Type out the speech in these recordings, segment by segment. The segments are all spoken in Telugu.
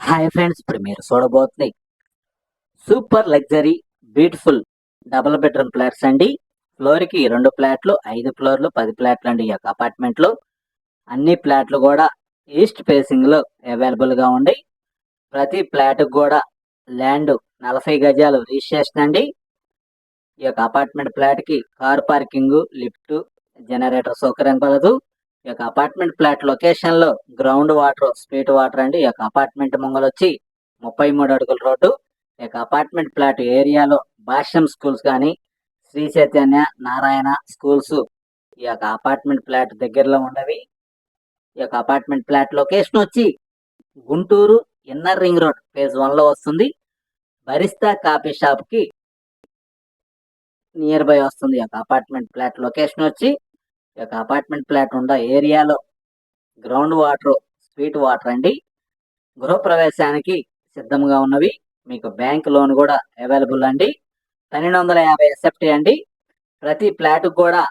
హాయ్ ఫ్రెండ్స్, ఇప్పుడు మీరు చూడబోతుంది super luxury beautiful double bedroom flats అండి. ఫ్లోర్ కి 2 ఫ్లాట్లు, 5 ఫ్లోర్లు, 10 ఫ్లాట్లు అండి. ఈ యొక్క అపార్ట్మెంట్ లో అన్ని ఫ్లాట్లు కూడా ఈస్ట్ ఫేసింగ్ లో అవైలబుల్ గా ఉండి, ప్రతి ఫ్లాట్ కూడా ల్యాండ్ 40 గజాలు రిజిస్ట్రేషన్ అండి. ఈ యొక్క అపార్ట్మెంట్ ఫ్లాట్ కి కార్ పార్కింగ్, లిఫ్ట్, జనరేటర్ సౌకర్యం కలదు. ఈ యొక్క అపార్ట్మెంట్ ఫ్లాట్ లొకేషన్ లో గ్రౌండ్ వాటర్, స్ట్రీట్ వాటర్ అండి. ఈ యొక్క అపార్ట్మెంట్ ముంగలు వచ్చి 33 అడుగుల రోడ్డు. ఈ యొక్క అపార్ట్మెంట్ ఫ్లాట్ ఏరియాలో భాష్యం స్కూల్స్ కానీ, శ్రీ చైతన్య, నారాయణ స్కూల్స్ ఈ యొక్క అపార్ట్మెంట్ ఫ్లాట్ దగ్గరలో ఉన్నవి. ఈ యొక్క అపార్ట్మెంట్ ఫ్లాట్ లొకేషన్ వచ్చి Guntur inner ring road phase 1 లో వస్తుంది. బరిస్తా కాఫీ షాప్ కి నియర్ బై వస్తుంది. ఈ యొక్క అపార్ట్మెంట్ ఫ్లాట్ లొకేషన్ వచ్చి ఈ యొక్క అపార్ట్మెంట్ ఫ్లాట్ ఉన్న ఏరియాలో గ్రౌండ్ వాటర్, స్ట్రీట్ వాటర్ అండి. గృహప్రవేశానికి సిద్ధంగా ఉన్నవి. మీకు బ్యాంక్ లోన్ కూడా అవైలబుల్ అండి. 1250 ఎస్ఎఫ్టీ అండి. ప్రతి ఫ్లాట్ కూడా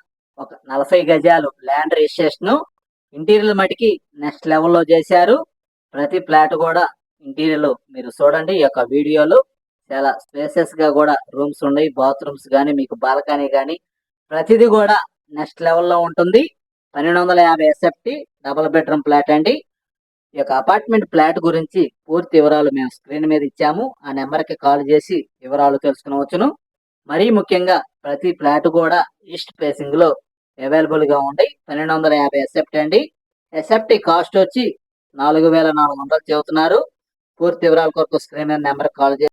ఒక 40 గజాలు ల్యాండ్ రిజిస్ట్రేషన్. ఇంటీరియర్ మటుకి నెక్స్ట్ లెవెల్లో చేశారు. ప్రతి ఫ్లాట్ కూడా ఇంటీరియర్ మీరు చూడండి. ఈ యొక్క వీడియోలో చాలా స్పేసెస్ గా కూడా రూమ్స్ ఉన్నాయి. బాత్రూమ్స్ కానీ, మీకు బాల్కనీ కానీ ప్రతిదీ కూడా నెక్స్ట్ లెవెల్లో ఉంటుంది. 1250 ఎస్ఎఫ్టీ డబుల్ బెడ్రూమ్ ఫ్లాట్ అండి. ఈ యొక్క అపార్ట్మెంట్ ఫ్లాట్ గురించి పూర్తి వివరాలు మేము స్క్రీన్ మీద ఇచ్చాము. ఆ నెంబర్కి కాల్ చేసి వివరాలు తెలుసుకునవచ్చును. మరీ ముఖ్యంగా ప్రతి ఫ్లాట్ కూడా ఈస్ట్ ఫేసింగ్ లో అవైలబుల్ గా ఉంది. 1250 ఎస్ఎఫ్టీ అండి. ఎస్ఎఫ్టీ కాస్ట్ వచ్చి 4400 చెబుతున్నారు. పూర్తి వివరాల కొరకు స్క్రీన్ మీద నెంబర్ కాల్ చేసి